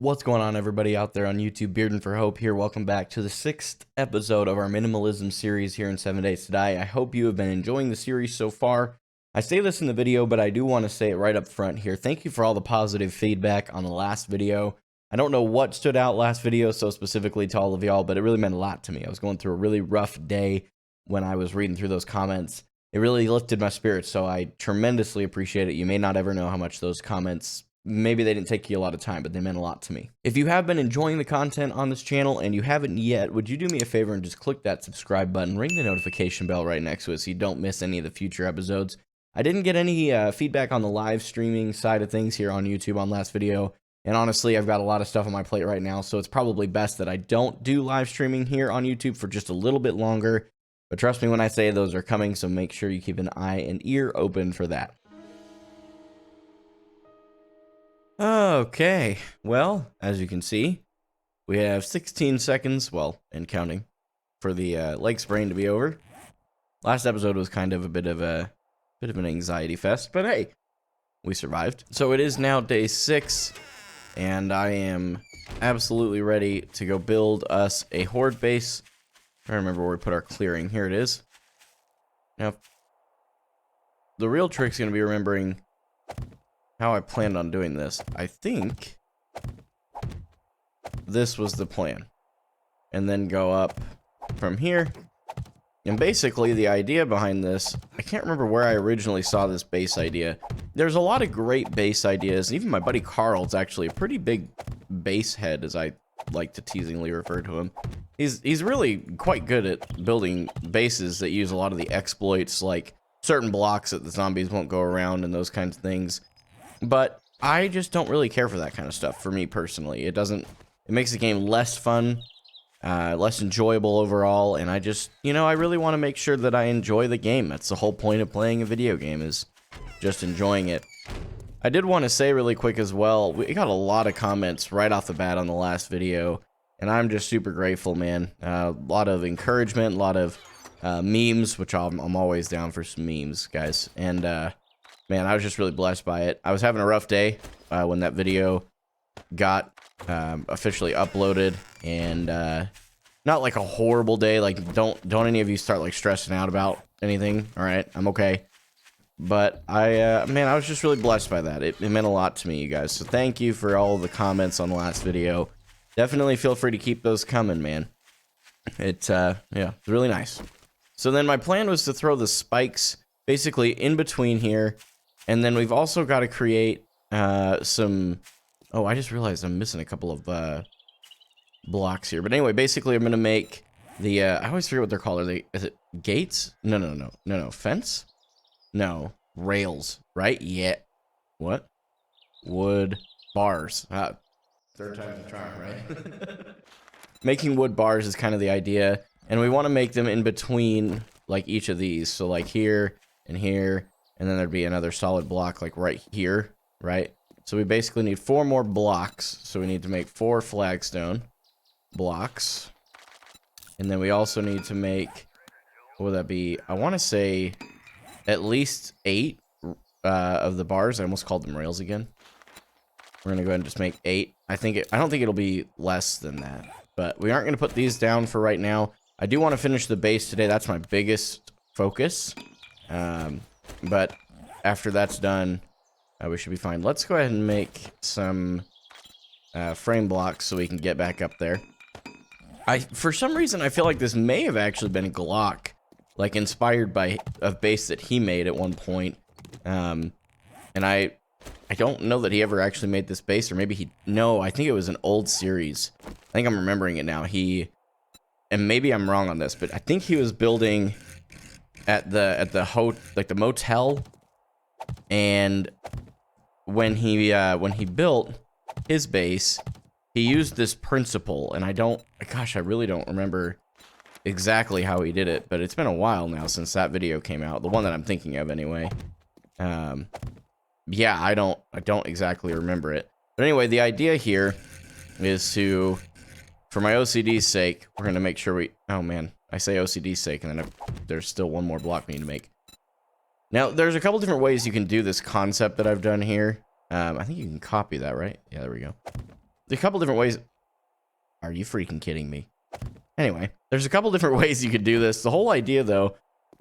What's going on, everybody out there on YouTube? Bearden for Hope here. Welcome back to the 6th episode of our minimalism series here in 7 Days to Die. I hope you have been enjoying the series so far. I say this in the video, but I do want to say it right up front here. Thank you for all the positive feedback on the last video. I don't know what stood out last video so specifically to all of y'all, but it really meant a lot to me. I was going through a really rough day when I was reading through those comments. It really lifted my spirits, so I tremendously appreciate it. You may not ever know how much those comments, maybe they didn't take you a lot of time, but they meant a lot to me. If you have been enjoying the content on this channel and you haven't yet, would you do me a favor and just click that subscribe button, ring the notification bell right next to it so you don't miss any of the future episodes. I didn't get any feedback on the live streaming side of things here on YouTube on last video, and honestly, I've got a lot of stuff on my plate right now, so it's probably best that I don't do live streaming here on YouTube for just a little bit longer. But trust me when I say those are coming, so make sure you keep an eye and ear open for that. Okay, well, as you can see, we have 16 seconds, well, and counting, for the leg sprain to be over. Last episode was kind of a bit of an anxiety fest, but hey, we survived. So it is now day 6, and I am absolutely ready to go build us a horde base. I'm trying to remember where we put our clearing. Here it is. Now, the real trick's going to be remembering how I planned on doing this. I think this was the plan. And then go up from here. And basically the idea behind this, I can't remember where I originally saw this base idea. There's a lot of great base ideas. Even my buddy Carl's actually a pretty big base head, as I like to teasingly refer to him. He's really quite good at building bases that use a lot of the exploits, like certain blocks that the zombies won't go around and those kinds of things. But I just don't really care for that kind of stuff, for me personally. It makes the game less fun, less enjoyable overall, and I just, I really want to make sure that I enjoy the game. That's the whole point of playing a video game, is just enjoying it. I did want to say really quick as well, we got a lot of comments right off the bat on the last video, and I'm just super grateful, man. A lot of encouragement, a lot of memes, which I'm always down for some memes, guys, and man, I was just really blessed by it. I was having a rough day when that video got officially uploaded, and not like a horrible day. Like, don't any of you start like stressing out about anything. All right, I'm okay. But man, I was just really blessed by that. It meant a lot to me, you guys. So thank you for all the comments on the last video. Definitely feel free to keep those coming, man. It's yeah, it's really nice. So then my plan was to throw the spikes basically in between here. And then we've also got to create some... Oh, I just realized I'm missing a couple of blocks here. But anyway, basically I'm going to make the... I always forget what they're called. Is it gates? No. Fence? No. Rails, right? Yeah. What? Wood bars. Third time's a charm, right? Making wood bars is kind of the idea. And we want to make them in between, like, each of these. So, like, here and here. And then there'd be another solid block like right here, right? So we basically need 4 more blocks. So we need to make 4 flagstone blocks. And then we also need to make, what would that be? I want to say at least 8 of the bars. I almost called them rails again. We're going to go ahead and just make 8. I don't think it'll be less than that. But we aren't going to put these down for right now. I do want to finish the base today. That's my biggest focus. But after that's done, we should be fine. Let's go ahead and make some frame blocks so we can get back up there. For some reason, I feel like this may have actually been Glock, like inspired by a base that he made at one point. And I don't know that he ever actually made this base, or maybe no, I think it was an old series. I think I'm remembering it now. And maybe I'm wrong on this, but I think he was building at the motel, and when he built his base, he used this principle, and I really don't remember exactly how he did it, but it's been a while now since that video came out, the one that I'm thinking of anyway. Yeah, I don't exactly remember it, but anyway, the idea here is to, for my OCD's sake, we're gonna make sure oh man, I say OCD's sake, and then there's still one more block we need to make. Now, there's a couple different ways you can do this concept that I've done here. I think you can copy that, right? Yeah, there we go. a couple different ways. Are you freaking kidding me? Anyway, there's a couple different ways you could do this. The whole idea, though,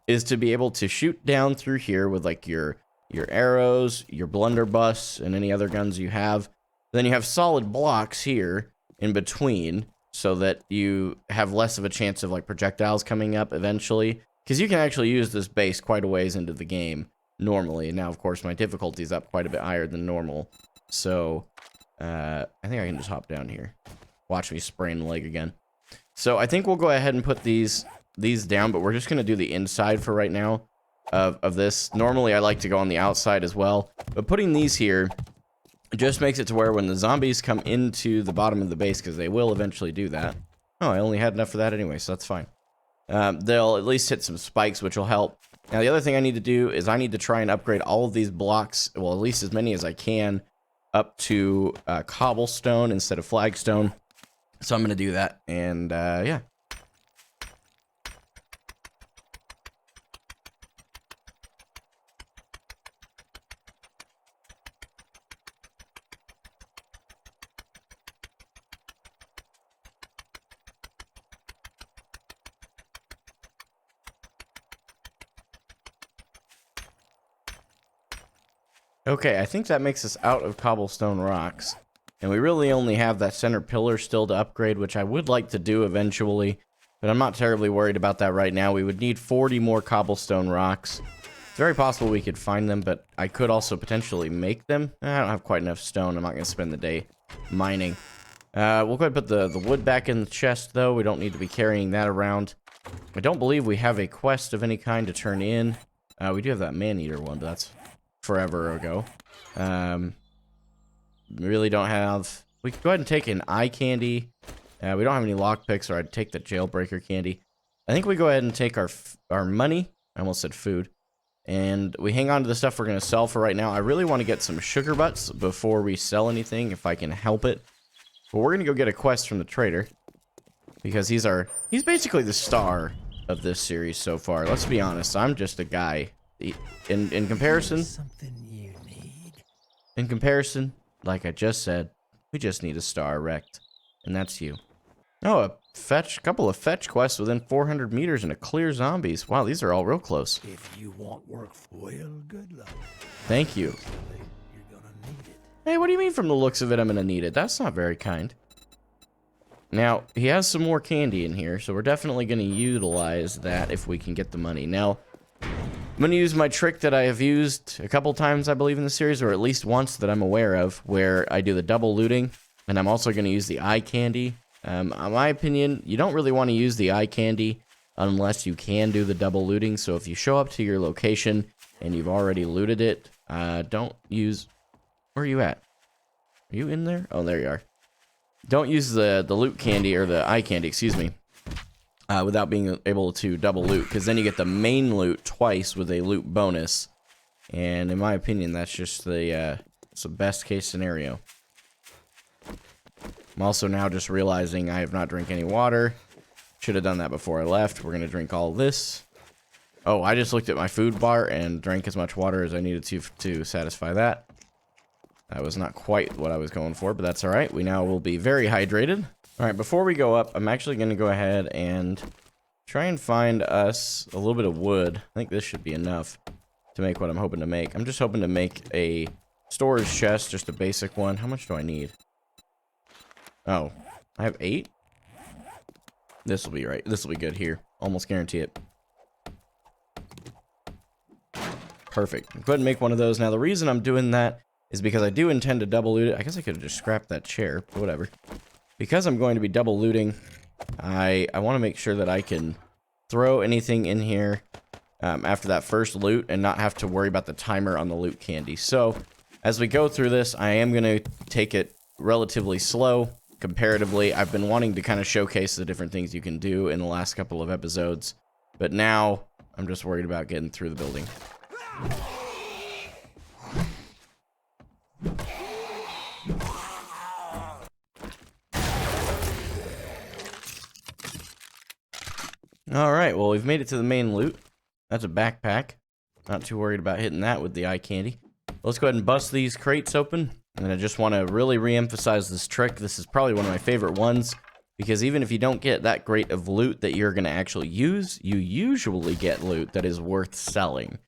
is to be able to shoot down through here with like your arrows, your blunderbuss, and any other guns you have. Then you have solid blocks here in between so that you have less of a chance of like projectiles coming up eventually. Because you can actually use this base quite a ways into the game normally. Now, of course, my difficulty is up quite a bit higher than normal. So, I think I can just hop down here. Watch me sprain the leg again. So I think we'll go ahead and put these down, but we're just going to do the inside for right now of this. Normally, I like to go on the outside as well, but putting these here just makes it to where when the zombies come into the bottom of the base, because they will eventually do that. Oh, I only had enough for that anyway, so that's fine. They'll at least hit some spikes, which will help. Now, the other thing I need to do is I need to try and upgrade all of these blocks, well, at least as many as I can, up to cobblestone instead of flagstone. So I'm going to do that, and yeah. Okay, I think that makes us out of cobblestone rocks. And we really only have that center pillar still to upgrade, which I would like to do eventually. But I'm not terribly worried about that right now. We would need 40 more cobblestone rocks. It's very possible we could find them, but I could also potentially make them. I don't have quite enough stone. I'm not going to spend the day mining. We'll go ahead and put the wood back in the chest, though. We don't need to be carrying that around. I don't believe we have a quest of any kind to turn in. We do have that man-eater one, but that's forever ago. We really don't have... We could go ahead and take an eye candy. We don't have any lockpicks, or I'd take the jailbreaker candy. I think we go ahead and take our money. I almost said food. And we hang on to the stuff we're going to sell for right now. I really want to get some sugar butts before we sell anything, if I can help it. But we're going to go get a quest from the trader. Because he's basically the star of this series so far. Let's be honest, I'm just a guy. In comparison... Something you need. In comparison... Like I just said, we just need a star erect, and that's you. Oh, a couple of fetch quests within 400 meters and a clear zombies. Wow, these are all real close. If you want work, well, good luck. Thank you. You're gonna need it. Hey, what do you mean from the looks of it I'm gonna need it? That's not very kind. Now, he has some more candy in here, so we're definitely gonna utilize that if we can get the money. Now, I'm going to use my trick that I have used a couple times, I believe, in the series, or at least once that I'm aware of, where I do the double looting, and I'm also going to use the eye candy. In my opinion, you don't really want to use the eye candy unless you can do the double looting, so if you show up to your location and you've already looted it, don't use... Where are you at? Are you in there? Oh, there you are. Don't use the loot candy, or the eye candy, excuse me. Without being able to double loot, because then you get the main loot twice with a loot bonus, and in my opinion, that's just it's the best case scenario. I'm also now just realizing I have not drank any water. Should have done that before I left. We're gonna drink all this. Oh, I just looked at my food bar and drank as much water as I needed to satisfy that. That was not quite what I was going for, but that's all right. We now will be very hydrated. All right, before we go up, I'm actually going to go ahead and try and find us a little bit of wood. I think this should be enough to make what I'm hoping to make. I'm just hoping to make a storage chest, just a basic one. How much do I need? Oh, I have 8? This will be right. This will be good here. Almost guarantee it. Perfect. Go ahead and make one of those. Now, the reason I'm doing that is because I do intend to double loot it. I guess I could have just scrapped that chair, but whatever. Because I'm going to be double looting, I want to make sure that I can throw anything in here after that first loot and not have to worry about the timer on the loot candy. So, as we go through this, I am going to take it relatively slow, comparatively. I've been wanting to kind of showcase the different things you can do in the last couple of episodes, but now I'm just worried about getting through the building. Alright, well, we've made it to the main loot. That's a backpack. Not too worried about hitting that with the eye candy. Let's go ahead and bust these crates open And I just want to really re-emphasize this trick. This is probably one of my favorite ones, because even if you don't get that great of loot that you're going to actually use, you usually get loot that is worth selling.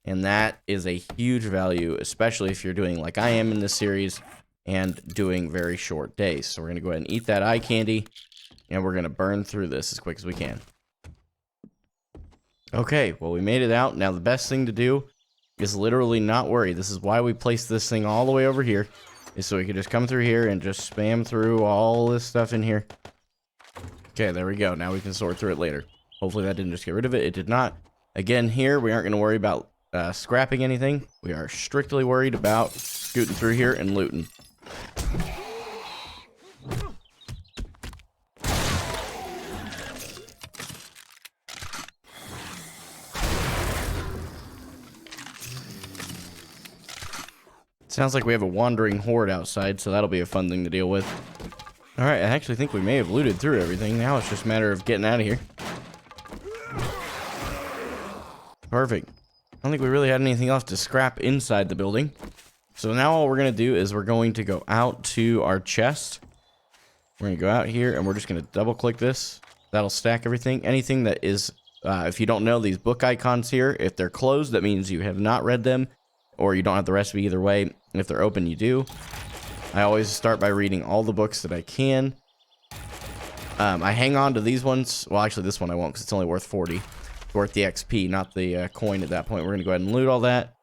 And that is a huge value, especially if you're doing like I am in this series and doing very short days. So we're going to go ahead and eat that eye candy, and we're going to burn through this as quick as we can. Okay, well, we made it out. Now the best thing to do is literally not worry. This is why we placed this thing all the way over here, is so we can just come through here and just spam through all this stuff in here. Okay, there we go. Now we can sort through it later. Hopefully that didn't just get rid of it. It did not. Again, here, we aren't going to worry about scrapping anything. We are strictly worried about scooting through here and looting. Sounds like we have a wandering horde outside, so that'll be a fun thing to deal with. Alright, I actually think we may have looted through everything. Now it's just a matter of getting out of here. Perfect. I don't think we really had anything else to scrap inside the building. So now all we're going to do is we're going to go out to our chest. We're going to go out here, and we're just going to double-click this. That'll stack everything. Anything that is, if you don't know, these book icons here, if they're closed, that means you have not read them, or you don't have the recipe either way. If they're open, you do. I always start by reading all the books that I can. I hang on to these ones. Well, actually, this one I won't, because it's only worth 40. It's worth the XP, not the coin at that point. We're going to go ahead and loot all that.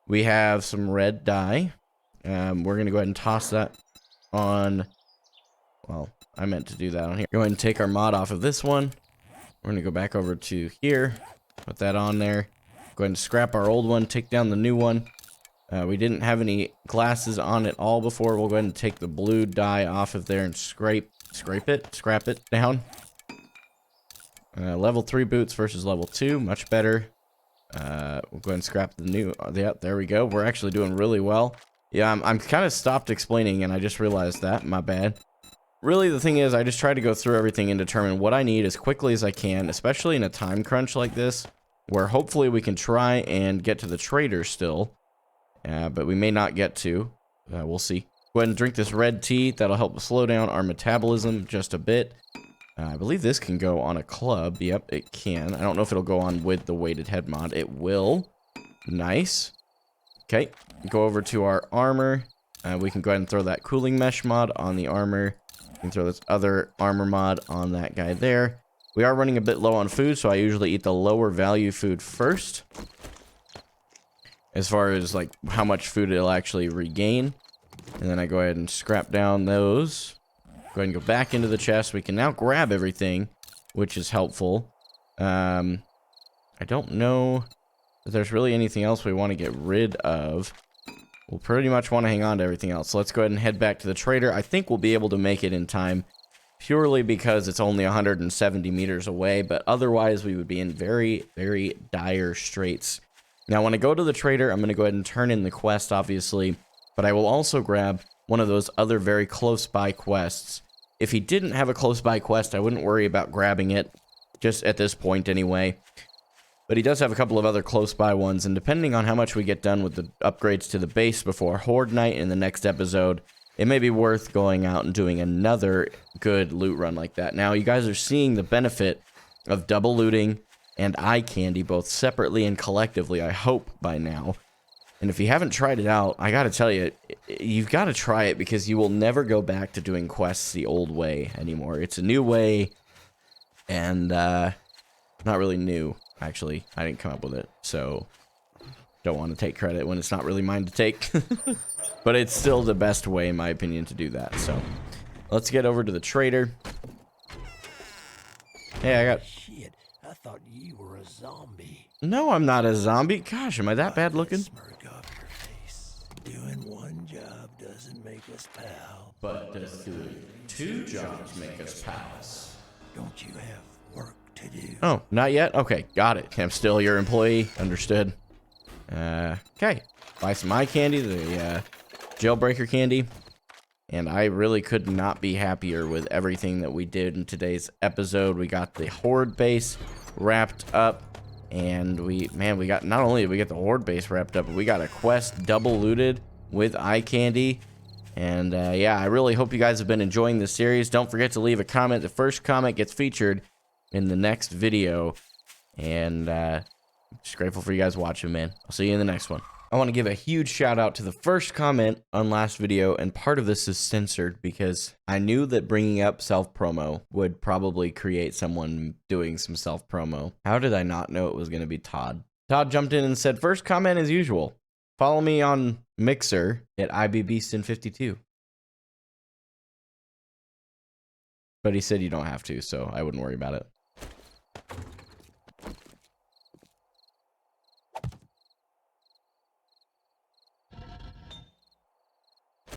We have some red dye. We're going to go ahead and toss that on... Well, I meant to do that on here. Go ahead and take our mod off of this one. We're going to go back over to here. Put that on there. Go ahead and scrap our old one. Take down the new one. We didn't have any glasses on it all before. We'll go ahead and take the blue dye off of there and scrape it down. Level 3 boots versus level 2, much better. We'll go ahead and scrap the new, yeah, there we go. We're actually doing really well. Yeah, I'm kind of stopped explaining, and I just realized that, my bad. Really, the thing is, I just try to go through everything and determine what I need as quickly as I can, especially in a time crunch like this, where hopefully we can try and get to the trader still. But we may not get to. We'll see. Go ahead and drink this red tea. That'll help slow down our metabolism just a bit. I believe this can go on a club. Yep, it can. I don't know if it'll go on with the weighted head mod. It will. Nice. Okay. Go over to our armor. We can go ahead and throw that cooling mesh mod on the armor. We can throw this other armor mod on that guy there. We are running a bit low on food, so I usually eat the lower value food first, as far as like how much food it'll actually regain. And then I go ahead and scrap down those. Go ahead and go back into the chest. We can now grab everything, which is helpful. I don't know if there's really anything else we want to get rid of. We'll pretty much want to hang on to everything else. So let's go ahead and head back to the trader. I think we'll be able to make it in time, purely because it's only 170 meters away. But otherwise, we would be in very, very dire straits. Now, when I go to the trader, I'm going to go ahead and turn in the quest, obviously, but I will also grab one of those other very close-by quests. If he didn't have a close-by quest, I wouldn't worry about grabbing it, just at this point anyway. But he does have a couple of other close-by ones, and depending on how much we get done with the upgrades to the base before Horde Night in the next episode, it may be worth going out and doing another good loot run like that. Now, you guys are seeing the benefit of double looting and eye candy, both separately and collectively, I hope, by now. And if you haven't tried it out, I gotta tell you, you've got to try it, because you will never go back to doing quests the old way anymore. It's a new way, and not really new, actually. I didn't come up with it, so don't want to take credit when it's not really mine to take. But it's still the best way, in my opinion, to do that. So let's get over to the trader. Hey, I got... Shit, I thought you were a zombie. No, I'm not a zombie. Gosh, am I that bad looking? Smirk off your face. Doing one job doesn't make us pals. But does doing 2 jobs make us pals? Don't you have work to do? Oh, not yet? Okay, got it. I'm still your employee. Understood. Okay. Buy some eye candy, the jailbreaker candy. And I really could not be happier with everything that we did in today's episode. We got the Horde base wrapped up. And we got, not only did we get the Horde base wrapped up, but we got a quest double looted with eye candy. And yeah, I really hope you guys have been enjoying this series. Don't forget to leave a comment. The first comment gets featured in the next video. And just grateful for you guys watching, man. I'll see you in the next one. I want to give a huge shout out to the first comment on last video, and part of this is censored because I knew that bringing up self-promo would probably create someone doing some self-promo. How did I not know it was going to be Todd? Todd jumped in and said, first comment as usual. Follow me on Mixer at IBBeastin52. But he said you don't have to, so I wouldn't worry about it.